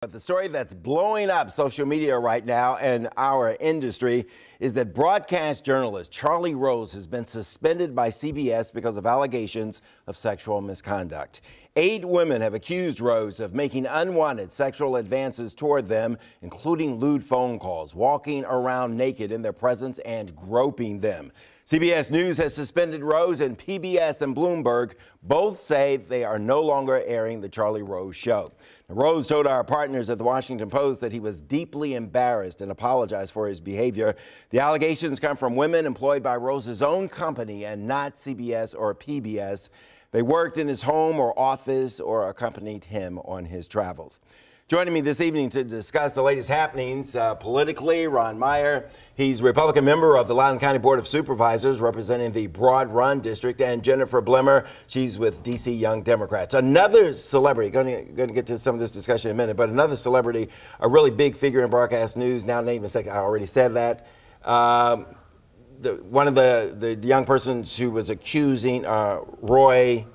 But the story that's blowing up social media right now in our industry is that broadcast journalist Charlie Rose has been suspended by CBS because of allegations of sexual misconduct. 8 women have accused Rose of making unwanted sexual advances toward them, including lewd phone calls, walking around naked in their presence, and groping them. CBS News has suspended Rose, and PBS and Bloomberg both say they are no longer airing the Charlie Rose Show. Now, Rose told our partners at the Washington Post that he was deeply embarrassed and apologized for his behavior. The allegations come from women employed by Rose's own company and not CBS or PBS. They worked in his home or office or accompanied him on his travels. Joining me this evening to discuss the latest happenings politically, Ron Meyer. He's a Republican member of the Loudoun County Board of Supervisors representing the Broad Run District, and Jennifer Blimmer. She's with D.C. Young Democrats. Another celebrity, going to get to some of this discussion in a minute, but another celebrity, a really big figure in broadcast news, now named a second, I already said that. One of the young persons who was accusing Roy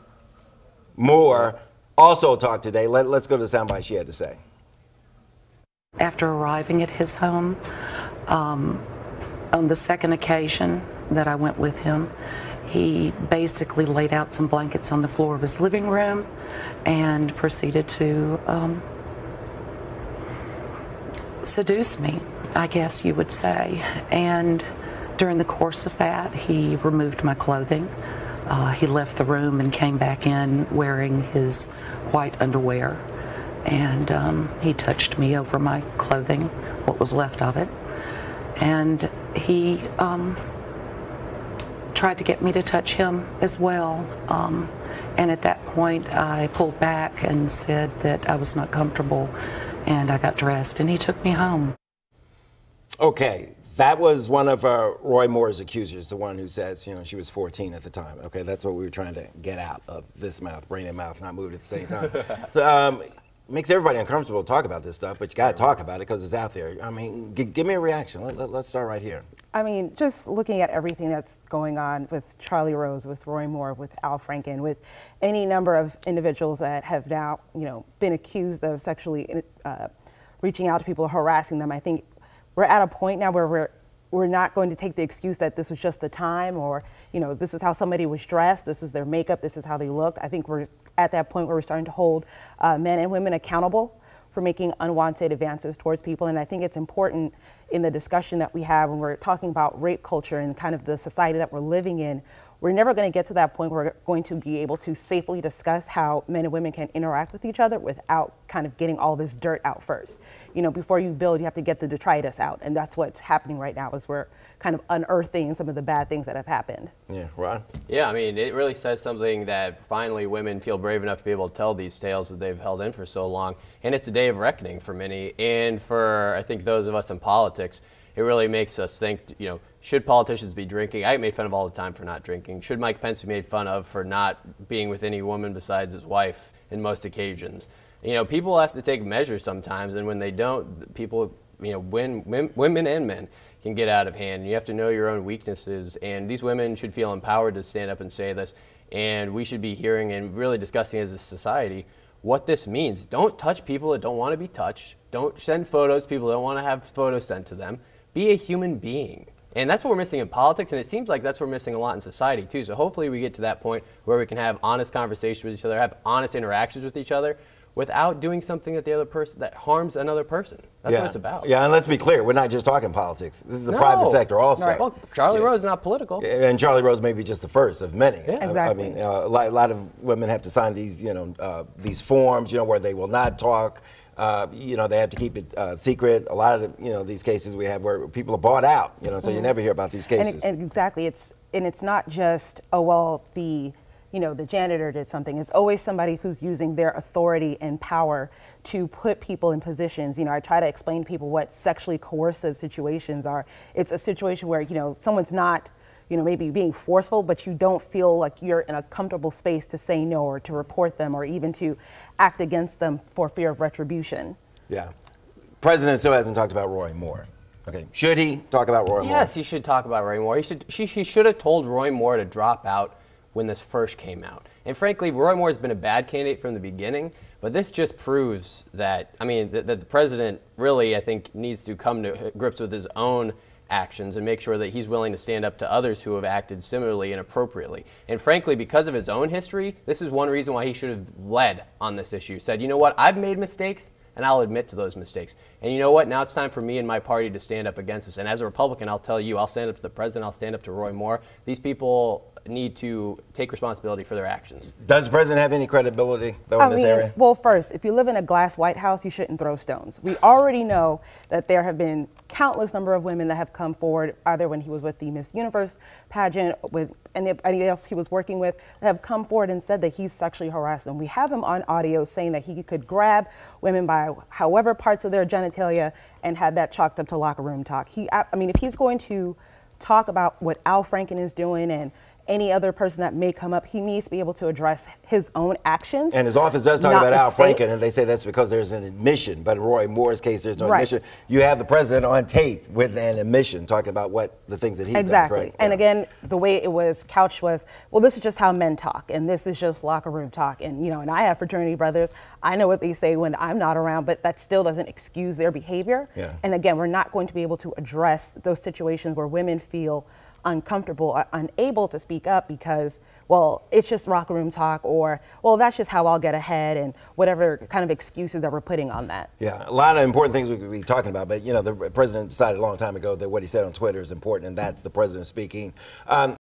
Moore also talked today. Let's go to the soundbite she had to say. After arriving at his home, on the second occasion that I went with him, he basically laid out some blankets on the floor of his living room and proceeded to seduce me, I guess you would say. And during the course of that, he removed my clothing. He left the room and came back in wearing his white underwear. And he touched me over my clothing, what was left of it. And he tried to get me to touch him as well. And at that point, I pulled back and said that I was not comfortable, and I got dressed, and he took me home. Okay. That was one of Roy Moore's accusers, the one who says, she was 14 at the time. Okay, that's what we were trying to get out of this mouth, brain and mouth, not moving at the same time. Makes everybody uncomfortable to talk about this stuff, but you got to talk about it because it's out there. I mean, give me a reaction. Let's start right here. I mean, just looking at everything that's going on with Charlie Rose, with Roy Moore, with Al Franken, with any number of individuals that have now, been accused of sexually reaching out to people, harassing them, I think we're at a point now where we're not going to take the excuse that this was just the time, or this is how somebody was dressed, this is their makeup, this is how they looked. I think we're at that point where we're starting to hold men and women accountable for making unwanted advances towards people. And I think it's important in the discussion that we have when we're talking about rape culture and kind of the society that we're living in. We're never going to get to that point where we're going to be able to safely discuss how men and women can interact with each other without kind of getting all this dirt out first. Before you build, you have to get the detritus out. And that's what's happening right now, is we're kind of unearthing some of the bad things that have happened. Yeah, Ron? Yeah, I mean, it really says something that finally women feel brave enough to be able to tell these tales that they've held in for so long. And it's a day of reckoning for many. And for, I think, those of us in politics, it really makes us think, should politicians be drinking? I get made fun of all the time for not drinking. Should Mike Pence be made fun of for not being with any woman besides his wife in most occasions? People have to take measures sometimes, and when they don't, people, women and men can get out of hand. You have to know your own weaknesses, and these women should feel empowered to stand up and say this, and we should be hearing and really discussing as a society what this means. Don't touch people that don't want to be touched. Don't send photos people don't want to have photos sent to them. Be a human being. And that's what we're missing in politics, and it seems like that's what we're missing a lot in society too. So hopefully we get to that point where we can have honest conversations with each other, have honest interactions with each other, without doing something that the other person that harms another person. That's what it's about. Yeah, and let's be clear, we're not just talking politics. This is the private sector also. Right. Well, Charlie Rose is not political. And Charlie Rose may be just the first of many. Yeah. Exactly. I mean, a lot of women have to sign these, these forms, where they will not talk. They have to keep it secret. A lot of these cases we have where people are bought out. So you never hear about these cases. And exactly, it's not just the janitor did something. It's always somebody who's using their authority and power to put people in positions. I try to explain to people what sexually coercive situations are. It's a situation where, someone's not, maybe being forceful, but you don't feel like you're in a comfortable space to say no or to report them or even to act against them for fear of retribution. Yeah. President still hasn't talked about Roy Moore. Okay. Should he talk about Roy Moore? Yes, he should talk about Roy Moore. He should have told Roy Moore to drop out when this first came out. And frankly, Roy Moore has been a bad candidate from the beginning, But this just proves that, I mean, that the president really, I think, needs to come to grips with his own actions and make sure that he's willing to stand up to others who have acted similarly inappropriately. And frankly, because of his own history, this is one reason why he should have led on this issue. Said, you know what, I've made mistakes, and I'll admit to those mistakes. And you know what, now it's time for me and my party to stand up against this. And as a Republican, I'll tell you, I'll stand up to the president, I'll stand up to Roy Moore. These people need to take responsibility for their actions. Does the president have any credibility, though, in this area? Well, first, if you live in a glass White House, you shouldn't throw stones. We already know that there have been countless number of women that have come forward, either when he was with the Miss Universe pageant, with anybody else he was working with, that have come forward and said that he's sexually harassed them. We have him on audio saying that he could grab women by however parts of their genitalia and had that chalked up to locker room talk. I mean, if he's going to talk about what Al Franken is doing and any other person that may come up, he needs to be able to address his own actions. And his office does talk about Al Franken, and they say that's because there's an admission. But in Roy Moore's case, there's no admission. You have the president on tape with an admission talking about what the things that he's done. Correct? And again, the way it was couched was, well, this is just how men talk, and this is just locker room talk. And you know, and I have fraternity brothers. I know what they say when I'm not around, but that still doesn't excuse their behavior. And again, we're not going to be able to address those situations where women feel uncomfortable or unable to speak up because, well, it's just locker room talk, or, well, that's just how I'll get ahead, and whatever kind of excuses that we're putting on that. Yeah, a lot of important things we could be talking about, but you know, the president decided a long time ago that what he said on Twitter is important, and that's the president speaking.